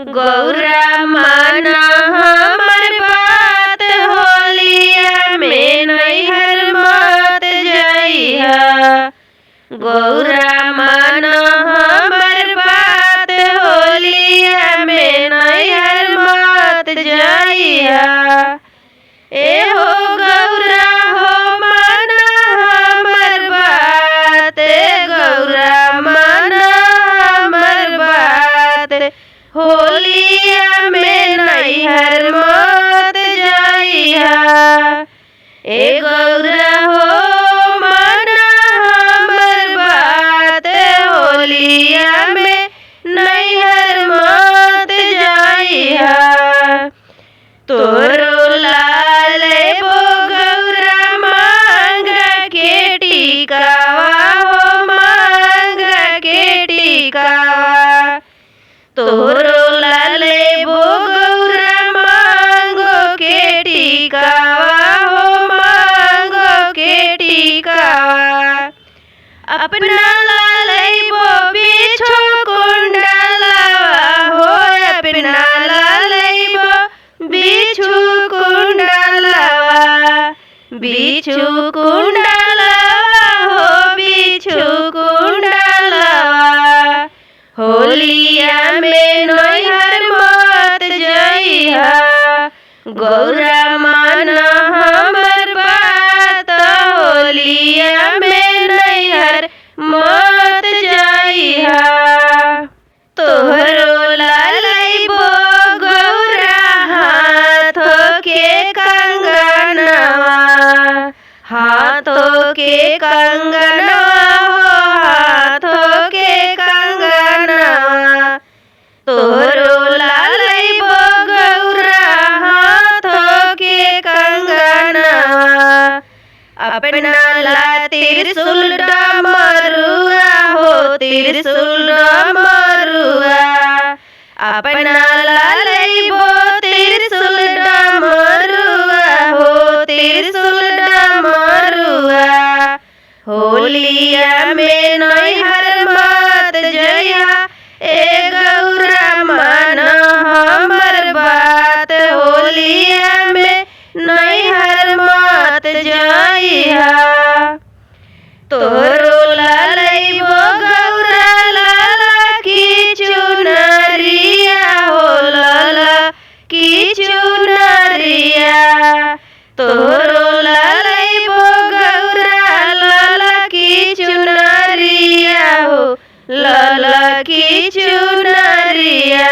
गौरा माना हमर बात होलिया में नैहर मत जइहा। गौरा माना हमर बात होलिया में नैहर मत जइहा। एहो गौरा हो माना हमर बात, गौरा माना हमर बात, होलिया में नैहर मत जइहा। ए गौरा हो माना हमर बात, होलिया में नैहर मत जइहा। तोरो लाल बो गौरा मांग के टिकावा हो, मांग के टिकावा। तोरो लाल बो गौरा मांगो के टिकावा हो, मांगो के टिकावा। अपना लाल बो बिछु कुंडलवा हो, अपना लाल बो बिछु कुंडलवा। बिछु कुंडलवा हो, बिछु कुंडलवा। होलिया में नैहर मत जइहा। गौरा माना हमर बात, होलिया में नैहर मत जइहा। तोहरो लालैबो गौरा हाथों के कंगनवा, हाथों के कंगनवा हो, हाथों के कंगनवा। तोहरो लालैबो गौरा हाथों के कंगनवा। अपना ला त्रिशूल डमरुआ हो, त्रिशूल डमरुआ। अपना लालैबो त्रिशूल डमरुआ हो, त्रिशूल डमरुआ। होलिया में नैहर मत जइहा। ए गौरा माना हमर बात, होलिया में नैहर मत जइहा। तोरो लालैबो गौरा लाला की चुनरिया हो, लाला की चुनरिया। तोरो लालैबो गौरा लाला की चुनरिया हो, लाला की चुनरिया।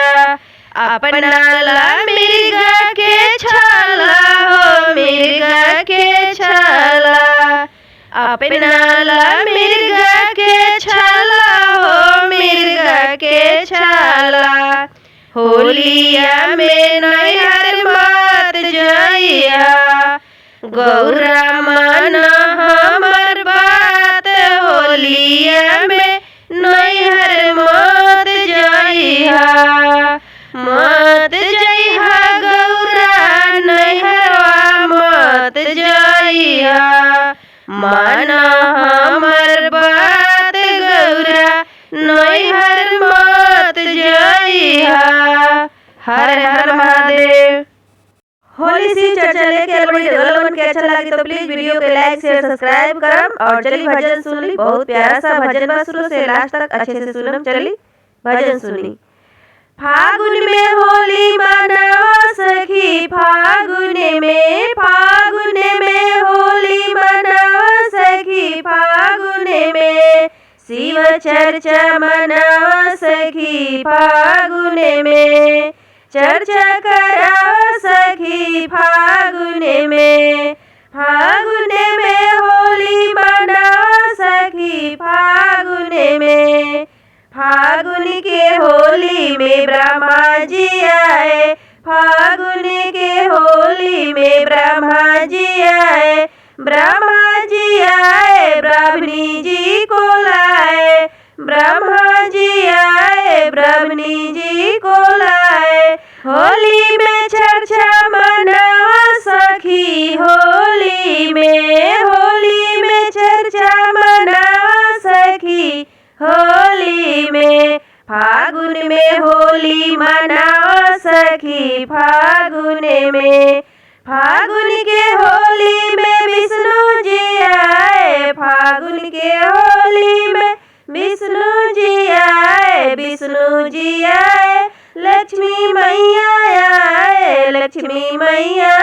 अपना ला मिर्गा के छाला हो, मिर्गा के छाला। अपना ला मिर्गा के छाला हो, मिर्गा के छाला। होलिया में नैहर मत जइहा। गौरा माना हमर बात, होलिया में नैहर मत जइहा। मत जइहा गौरा नैहरवा मत जइहा। माना हमर बात गौरा नैहर मत जइहा। हर हर महादेव। होली सी चर्चा लेके अगर के अच्छा लगे तो प्लीज वीडियो के लाइक शेयर सब्सक्राइब करम। और चलिए भजन सुन ली, बहुत प्यारा सा भजन बा, शुरू से लास्ट तक अच्छे से सुनम। चली भजन सुनी। फागुन में होली मनावा सखी, फागुन में, फागुन में होली मनावा सखी, फागुन में शिव चर्चा मनावा सखी, फागुन में चर्चा करावा सखी, फागुन में। फागुन में होली मनावा सखी, फागुन में। फागुन के होली में ब्रह्मा जी आए, फागुन के होली में ब्रह्मा जी आए। ब्रह्मा जी आए ब्राह्मणी जी को लाए, ब्रह्मा जी आए ब्राह्मणी जी को लाए। होली में चर्चा मनावा सखी, होली में चर्चा मनावा सखी, होली में। फागुन में होली मनावा सखी फागुने में। फागुन के होली में विष्णु जी आए, फागुन के होली में विष्णु जी आए, विष्णु जी आए, लक्ष्मी मैया आए, लक्ष्मी मैया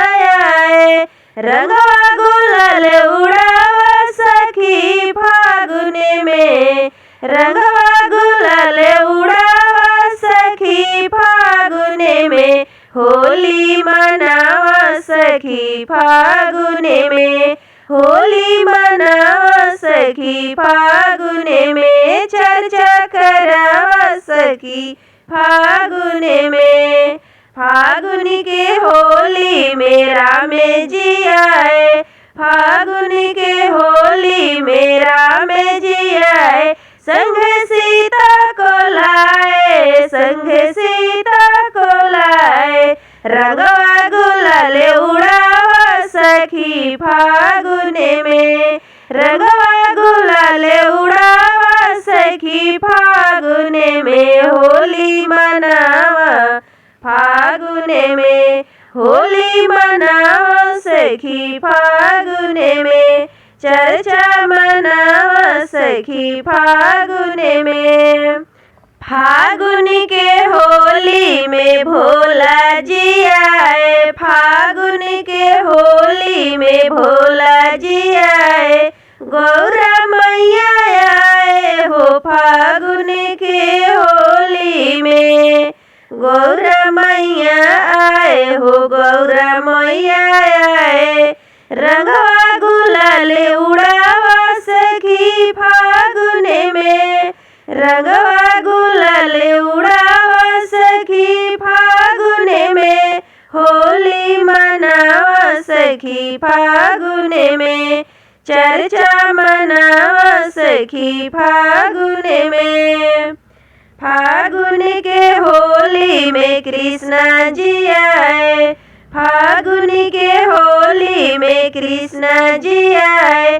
आए। रंगवा गुलाल उड़ावा सखी फागुने में, रंगवा गुलाल उड़ावा सखी फागुने में। होली मनावा सखी फागुने में, होली मनावा सखी फागुने में। चर्चा करावा सखी फागुने में। फागुन के होली में राम जी आए, फागुन के होली में राम जी आए। संग सीता को लाए, संग सीता को लाए। रंगवा गुलाल उड़ावा सखी फागुने में, रंगवा गुलाल उड़ावा सखी फागुने में। होली मनावा फागुने में, होली मनावा सखी फागुने में। चर्चा मनावा सखी फागुने में। फागुन के होली में भोला जी आए, फागुन के होली में भोला जी आए। गौरा मैया आए हो फागुन के होली में, गौरा मैया आए हो, गौरा मैया आए। रंगवा गुलाल उड़ावा सखी फागुने में, रंगवा गुलाल उड़ावा सखी फागुने में। होली मनावा सखी फागुने में, चर्चा मनावा सखी फागुने में। फागुन के होली में कृष्णा जी आए, फागुन के होली में कृष्णा जी आए।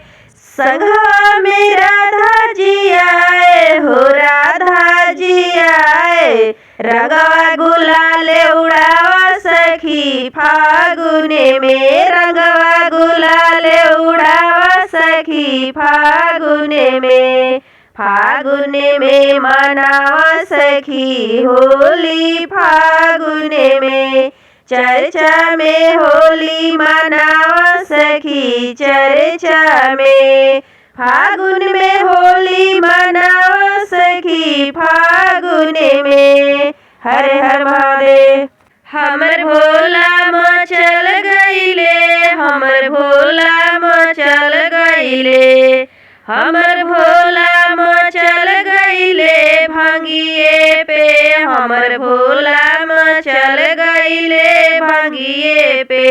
संघवा में राधा जी आए हो, राधा जी आए। रंगवा गुलाल उड़ावा सखी फागुने में, रंगवा गुलाल उड़ावा सखी फागुने में। फागुने में मनावा सखी होली फागुने में। चर्चा में होली मनावा सखी चर्चा में। फागुन में होली मनावा सखी फागुने में। हर हर महादेव। हमर भोला मचल गईले, हमर भोला मचल गईले, हमर भोला मचल गईले भांगिए पे, हमर भोला मचल गईले भांगिए पे।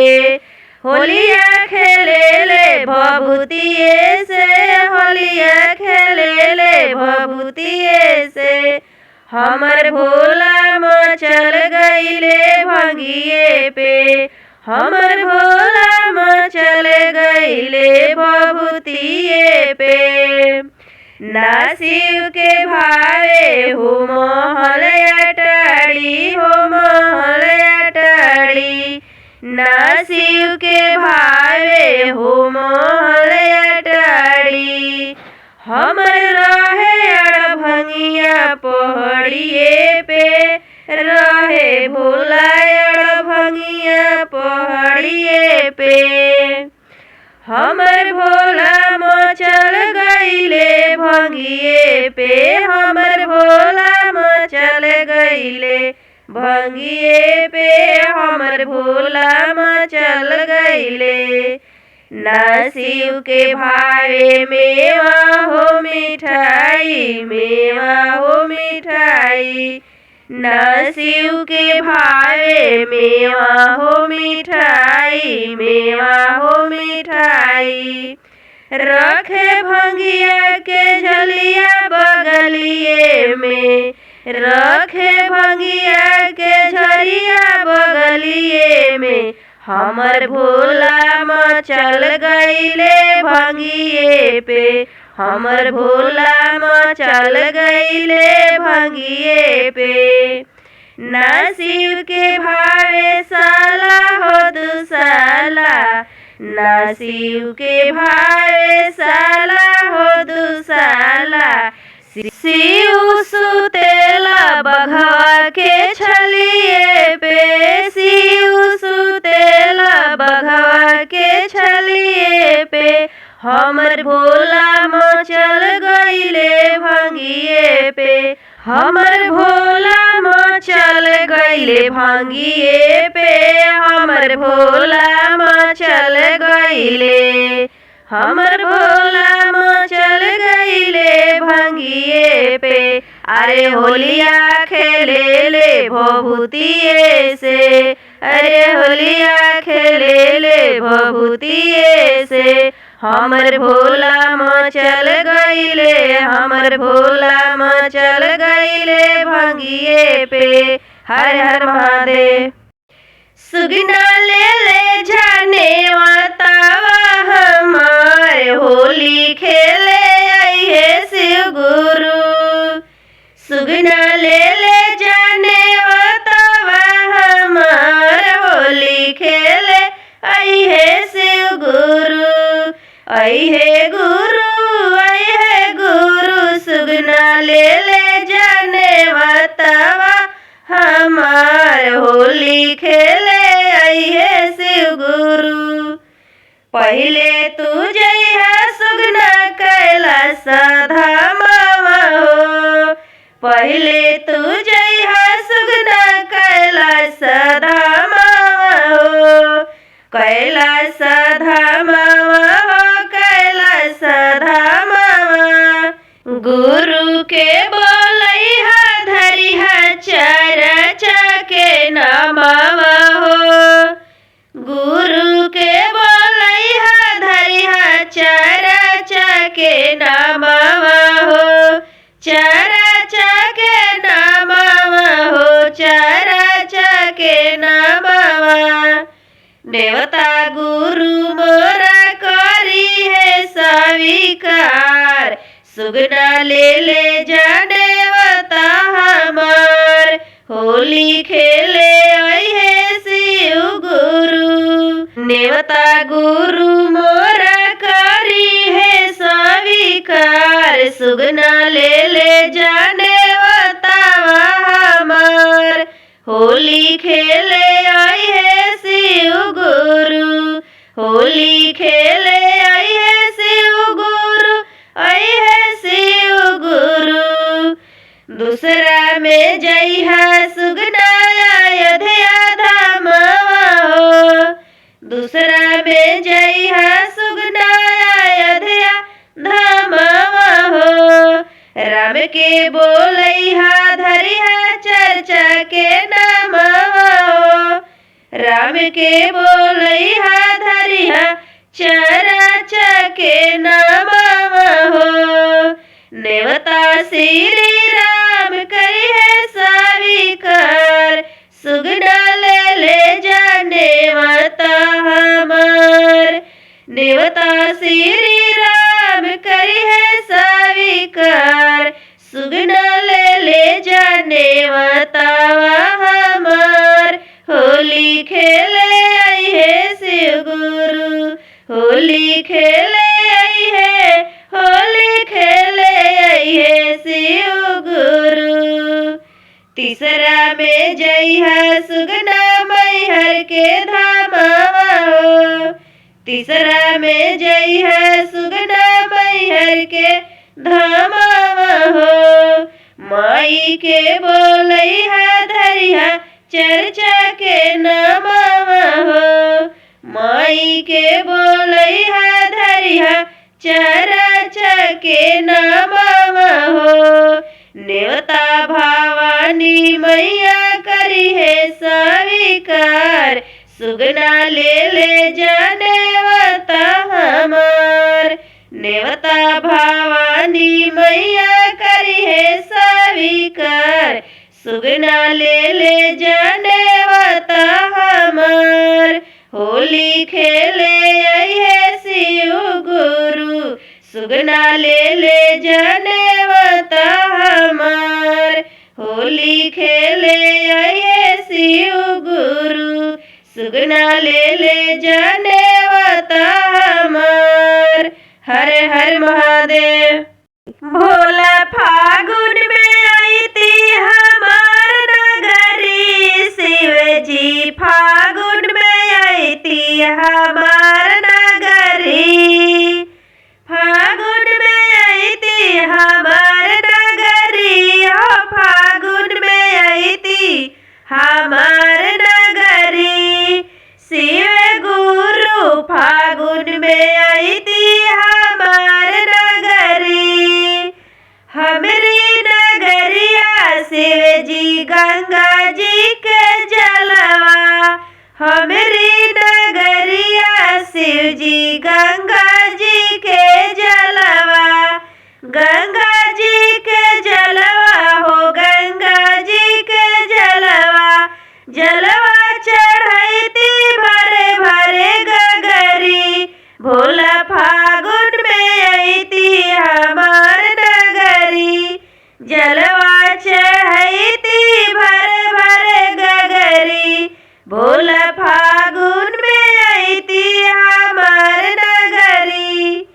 होलिया खेले ले भभूतिये से, होलिया खेले ले भभूतिये से। हमर भोला मचल गईले भांगिए पे, हमर भोला मचल गईले भभूतिये पे। ना शिव के भावे हो महल अटारी, हो महल अटारी। ना शिव के भावे हो महल अटारी। हमर रहे अड़भंगिया पहाड़िए पे, रहे भोला अड़भंगिया पहाड़िए पे। हमर भोला मचल गईले भंगिए पे, हमर भोला मचल गईले भंगिए पे, हमर भोला मचल गईले। ना शिव के भावे मेवा हो मिठाई, मेवा हो मिठाई। ना शिव के भावे मेवा हो मिठाई, मेवा हो मिठाई। रखे भंगिया के झलिया बगलिए में, रखे भंगिया के झरिया बगलिए में। हमर भोला मचल गईले भंगिए पे, हमर भोला मचल गईले भंगिए पे। ना शिव के भावे साला हो दुसाला, ना शिव के भावे साला हो दुसाला। शिव सुतेला बघवा के छलिए पे, शिव सुतेला बघवा के छलिए पे, हमर भोला मचल गईले भंगिए पे, हमर भोला मचल गईले भंगिए पे, हमर भोला मचल गईले, हमर भोला मचल गईले भंगिए पे। अरे होलिया खेले ले भभूतिए से, अरे होलिया खेले ले भभूतिए से, हमर भोला मचल गईले, हमर भोला मचल गईले भंगिए पे। हर हर महादेव। सुगना ले जाने वातावा हमार, होली खेले आई है शिव गुरु। सुगना ले जाने वातावा हमार, होली खेले आई है शिव गुरु। आई है गुरु, आई है गुरु, सुगना ले जाने वातावा हमार, होली खेले आई है शिव गुरु। पहले तू जइहा सुगना कैलाश धामवा हो, पहले तू जइहा सुगना कैलाश धामवा हो, कैलाश धामवा हो, कैलाश धामवा। गुरु के बोलैहा धरिहा चरचा के नामवा हो, गुरु के बोलैहा धरिहा चरचा के नामवा हो, चरचा के नामवा हो, चरचा के नामवा। देवता गुरु मोरा करी है स्वीकार, सुगना ले जाने वाता हमार, होली खेले आई है शिव गुरु। नेवता गुरु मोरा करी है स्वीकार, सुगना ले जाने वाता हमार, होली खेले आई है शिव गुरु, होली खेले आई है शिव गुरु, आई है शिव गुरु। दूसरा में जइहा सुगना अयोध्या धामवा हो, दूसरा में जइहा सुगना अयोध्या धामवा हो। राम के बोलैहा धरिहा चर्चा के नामवा हो, राम के बोलैहा धरिहा चर्चा के नामवा हो। नेवता श्री राम करी है स्वीकार, सुगना ले जाने वाता हमार, नेवता श्री राम करी है स्वीकार, सुगना ले जाने वाता हमार, होली खेले आई है शिव गुरु, होली खेले आई है, होली खेले आई है शिव गुरु। तीसरा में जइहा सुगना मैहर के धामवा हो, तीसरा में जइहा सुगना मैहर के धामवा हो। माई के बोलैहा धरिहा चर्चा के नामवा हो, माई के बोलैहा धरिहा चर्चा के नामवा हो। नेवता भवानी मैया करी है स्वीकार, सुगना ले जाने वाता हमार, नेवता भवानी मैया करी है स्वीकार, सुगना ले जाने वाता हमार, होली खेले आई है शिव गुरु, सुगना ले जाने वाता हमार, होली खेले आई सुगना ले जनेवत हमर। हर हर महादेव। भोला फागुन में आईती हमार नगरी, शिव जी फागुन में आईती हमार नगरी। फागुन में आईती हमार नगरी, हो फागुन में आईती हमार नगरी। शिव गुरु फागुन में आईती हमार नगरी। हमरी नगरिया शिव जी गंगा जी के जलवा। हमरी नगरिया शिव जी गंगा जी के जलवा। गंगा जी के जलवा हो गंगा जी के जलवा। जलवा चढ़ैती भरे भरे गगरी। भोला फागुन में आईती हमार नगरी। जलवा चढ़ैती भरे भरे गगरी। भोला फागुन में आईती हमार नगरी।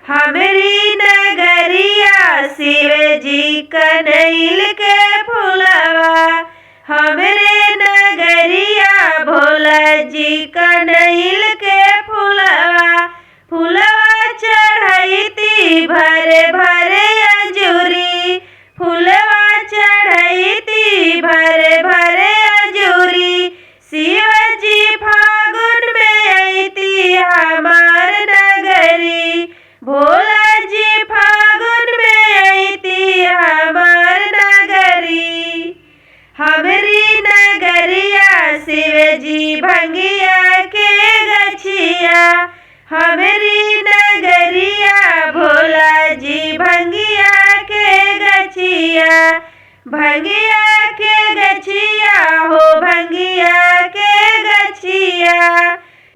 हमरी नगरिया शिव जी कनैल के फुलवा। हमरे नगरिया भोला जी कनैल के फुलवा। फुलवा चढ़ैती भरे भरे अंजूरी। फुलवा चढ़ैती भरे भरे अंजूरी। शिव जी फागुन में आईती हमार नगरी। भोला जी फागुन में आईती हमार नगरी। हमरी नगरिया शिव जी भंगिया के गछिया। हमरी नगरिया भोला जी भंगिया के गछिया। भंगिया के गछिया हो भंगिया के गछिया।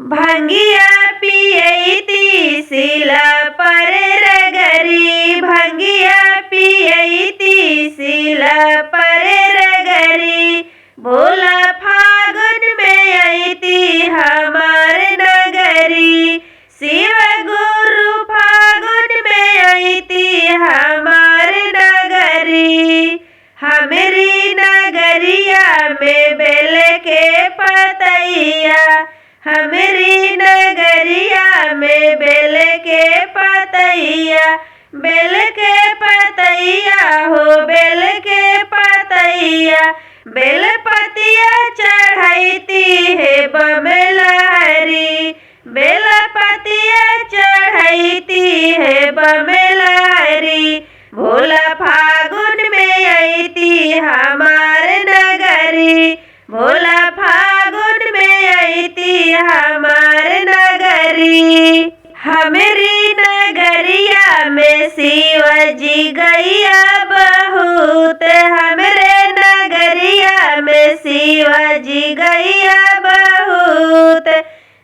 भंगिया पियैती शिला पर रगरी। भंगिया पियैती शिला पर रगरी। भोला फागुन में आईती हमार नगरी। शिव गुरु फागुन में आईती हमार नगरी। हमरी नगरिया में बेल के पतैया। हमरी नगरिया में बेल के पतैया। बेल के पतैया हो बेल के पतैया। बेल पतिया चढ़ैती है बमलहरी। बेल पतिया चढ़ैती है बमलहरी। भोला फागुन में आईती हमार नगरी। भोला फागुन में आईती हमार नगरी। हमरी नगरिया में शिव जी गैया बहुत। हमरे नगरिया में शिव जी गैया बहुत।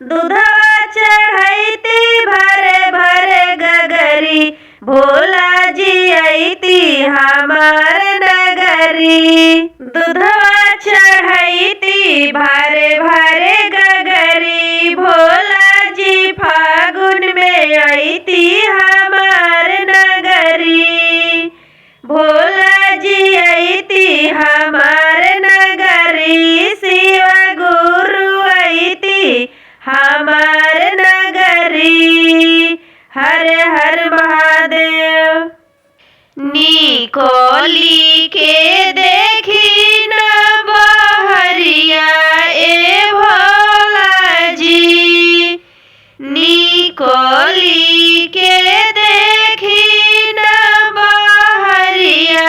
दूधवा चढ़ैती भरे भरे गगरी। भोला जी आईती हमार नगरी। दूधवा चढ़ैती भरे भरे गगरी। भोला जी फागुन में आईती हमार नगरी। भोला जी आईती हमार नगरी। शिव गुरु आईती हमार नगरी। हर हर महादेव। निकोली के देखी न बहरिया ए भोला जी। निकोली के देखी न बहरिया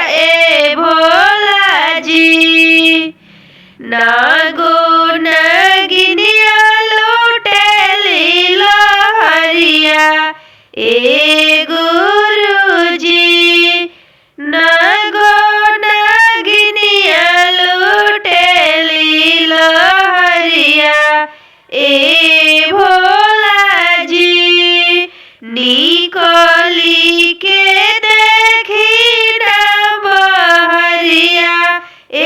ए भोला जी। नागो नगिनिया लुटेली लहरिया ए गुरुजी। नागो नगिनिया लुटेली लहरिया ए भोला जी। निकोली के देखी न बहरिया ए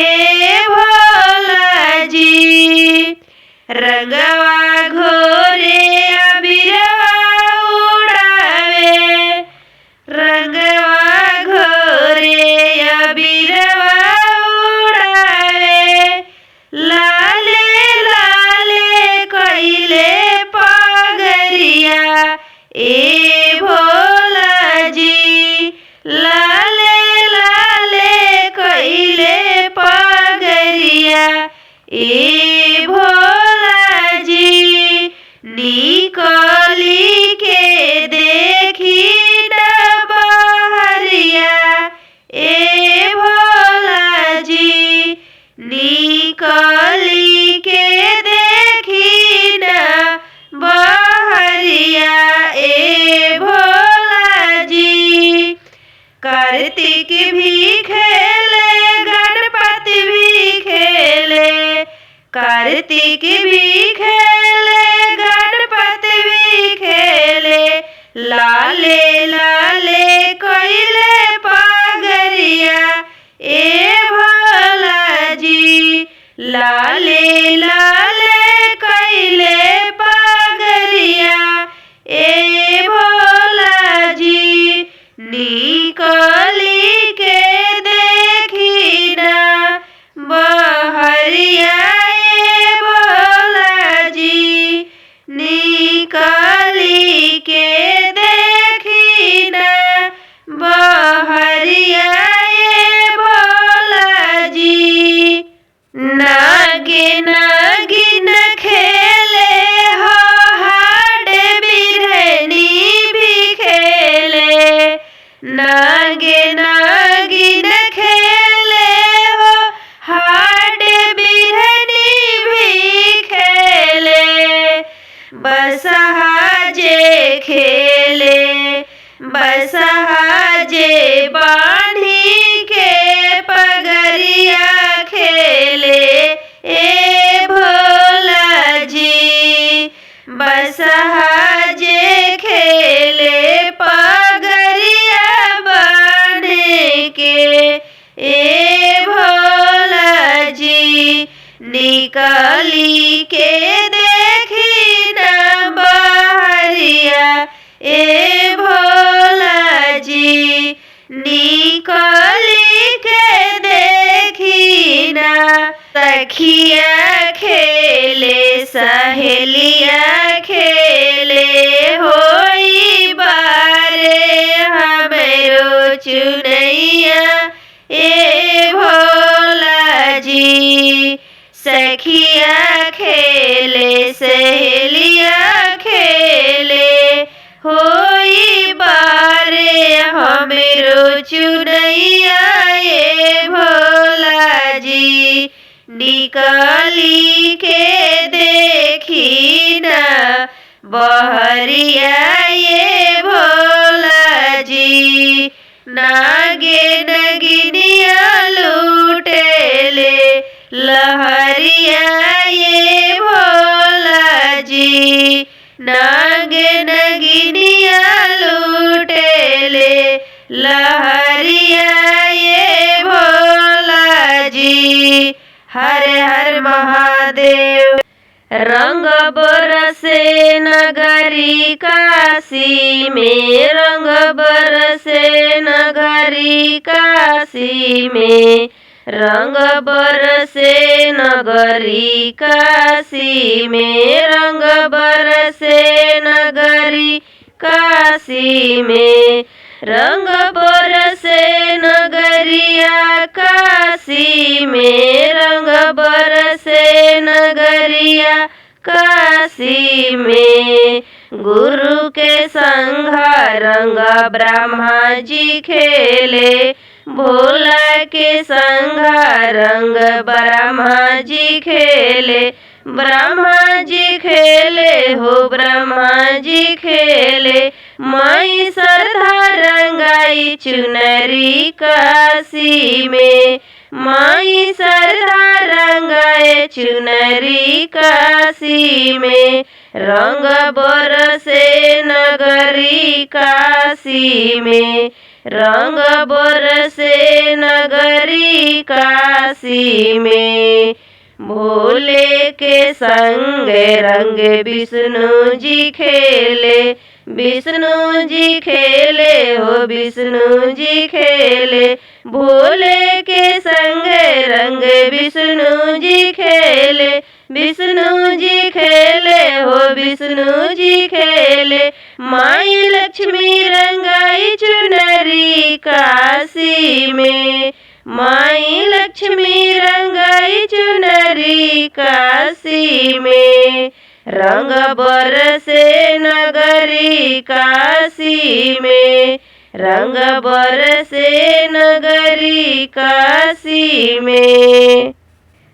भोला जी। रंगवा घोरे अबीरवा उड़ावे, रंगवा घोरे अबीरवा उड़ावे, लाले लाले कइले पगरिया ए भोला जी, लाले लाले कइले पगरिया ए भोला जी, निकली के देखी न बहरिया ए भोला जी, निकली के देखी न बहरिया ए भोला जी। कार्तिक भी खेले गणपति भी खेले, कार्तिक भी खेले गणपति भी खेले, लाले लाले कइले पगरिया ए भोला जी, लाले लाले कइले पगरिया ए भोला जी, निकली के देखी ना बहरिया ए भोला जी, निकली के देखी ना बहरिया ए भोला जी। नागिन नागिन खेले हो हाड बिरहनी भी खेले, नागिन नागिन खेले हो हाड बिरहनी भी खेले, बसहा जे खेले बसहा जे बांधी के पगरिया खेले ए भोला जी, बसहा जे खेले पगरिया बांध के ए भोला जी, निकली के देखी न बहरिया ए भोला जी, निकली के देखी ना। सखिया खेले सहेलिया खेले होई बारे हमरो चुनैया ए भोला जी, सखिया खेले सहेलिया खेले होई बारे हमरो चुनैया ए भोला जी, निकली के देखी ना बहरिया ए भोला जी, नागे नगिनिया लूटेले लहरिया ए भोला जी, नागे नगिनिया लूटेले लहरिया ए भोला जी। हर हर महादेव। रंग बरसे नगरी काशी में, रंग बरसे नगरी काशी में, रंग बरसे नगरी काशी में, रंग बरसे नगरी काशी में, रंग बरसे नगरिया काशी में, रंग बरसे नगरिया काशी में, गुरु के संग रंग ब्रह्मा जी खेले, भोला के संग रंग ब्रह्मा जी खेले, ब्रह्मा जी खेले हो ब्रह्मा जी खेले, माई श्रद्धा रंगाई चुनरी काशी में, माई श्रद्धा रंगाए चुनरी काशी में, रंग बरसे नगरी काशी में, रंग बरसे नगरी काशी में, भोले के संग रंग विष्णु जी खेले, विष्णु जी खेले हो विष्णु जी खेले। भोले के संग रंग विष्णु जी खेले, विष्णु जी खेले हो विष्णु जी खेले। माई लक्ष्मी रंगाई चुनरी काशी में, माई लक्ष्मी रंगाई चुनरी काशी में। रंग बरसे नगरी काशी में, रंग बरसे नगरी काशी में।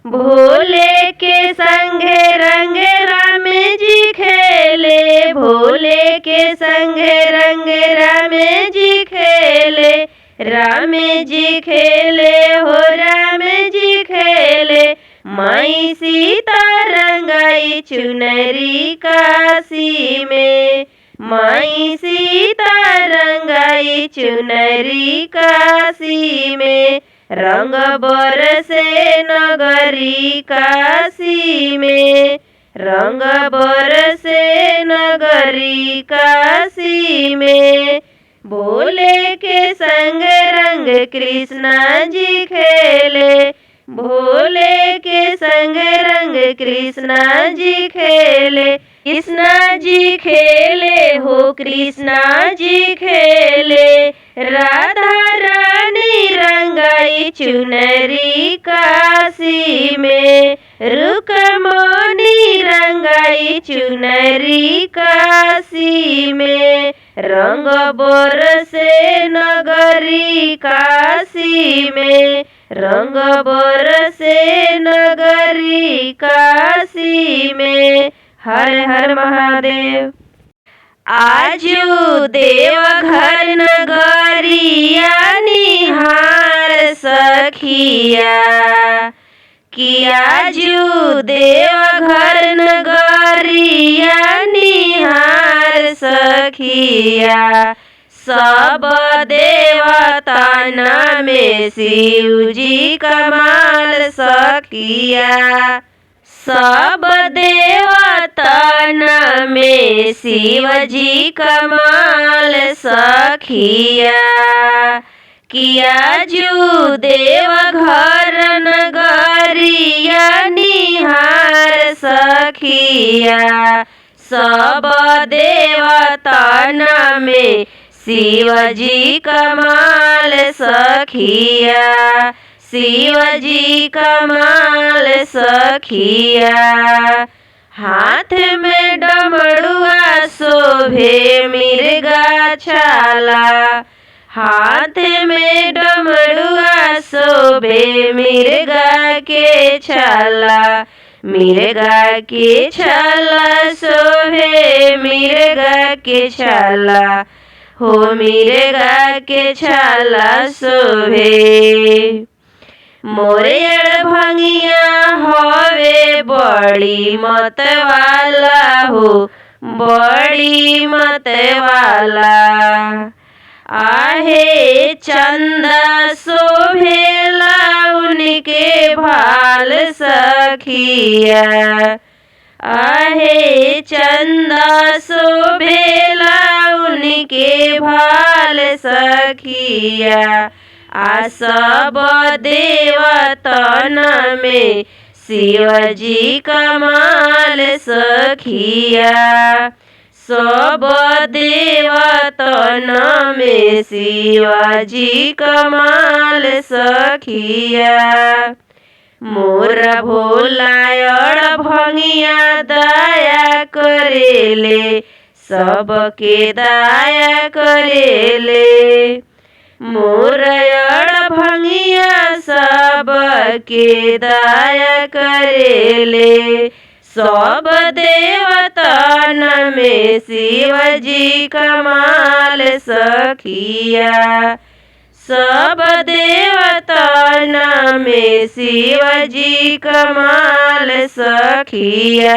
भोले के संगे रंग राम जी खेले, भोले के संगे रंग राम जी खेले। राम जी खेले हो राम जी खेले। माई सीता रंगाई चुनरी काशी में, माई सीता रंगाई चुनरी काशी में। रंग बरसे नगरी काशी में, रंग बरसे नगरी काशी में। भोले के संग रंग कृष्णा जी खेले, भोले के संग रंग कृष्णा जी खेले। कृष्णा जी खेले हो कृष्णा जी खेले। राधा रानी रंगाई चुनरी काशी में, रुक्मणी रंगाई चुनरी काशी में। रंग बरसे नगरी काशी में, रंग बरसे नगरी काशी में। हर हर महादेव। आजू देवघर नगरिया निहार सखिया, कि आजू देवघर नगरिया निहार सखिया। सब देवता में शिव जी कमाल सखिया, सब देवता में शिव जी कमाल सखिया। किया जू देवघर नगरिया निहार सखिया। सब देवता में शिव जी कमाल सखिया, शिव जी कमाल सखिया। हाथ में डमरुआ शोभे मिर्गा छाला, हाथ में डमरुआ शोभे मिर्गा के छाला। मिर्गा के छाला शोभे मिर्गा के छाला, हो मिर्गा के छाला शोभे। मोरे भंगिया होवे बड़ी मत वाला हो, बड़ी मत वाला। आहे चंदा शोभेला उनके भाल सखिया, आहे चंदा शोभेला उनके भाल सखिया। आ सब देवतन में शिव जी कमाल सखिया, सब देवतन में शिव जी कमाल सखिया। मोर भोला भंगिया दया करेले, सबके दया करेले। मोर भंगिया सबके दया करेले। सब देवतन में शिव जी कमाल सखिया, सब देवतन में शिव जी कमाल सखिया।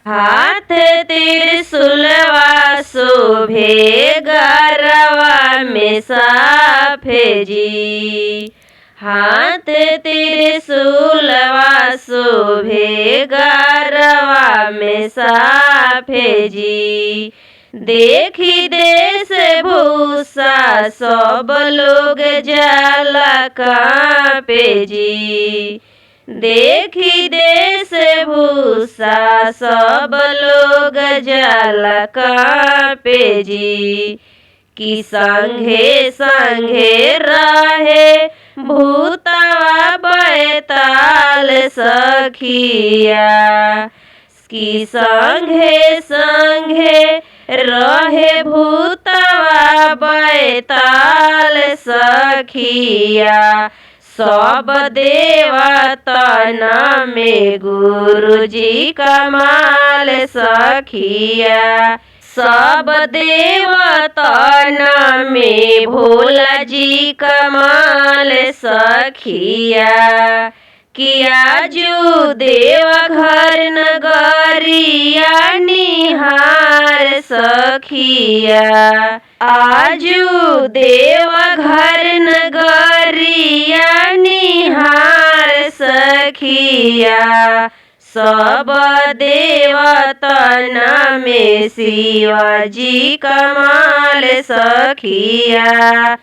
हाथ त्रिशूलवा शोभे गरवा में साफे जी, हाथ त्रिशूलवा शोभे गरवा में साफे जी। देखी देश भूषा सब लोग जाला कांपे जी। देखी देश भूषा सब लोग जाला कांपे जी। कि संघे संघे रहे भूतवा बैताल सखिया। कि संघे संघे रहे भूतवा बैताल सखिया। सब देवतन में गुरुजी कमाल सखिया। सब देवतन में भोला जी कमाल सखिया। कि आजू देवघर नगरिया निहार सखिया। आजू देवघर नगरिया निहार सखिया। सब देवतन में शिवाजी कमाल सखिया।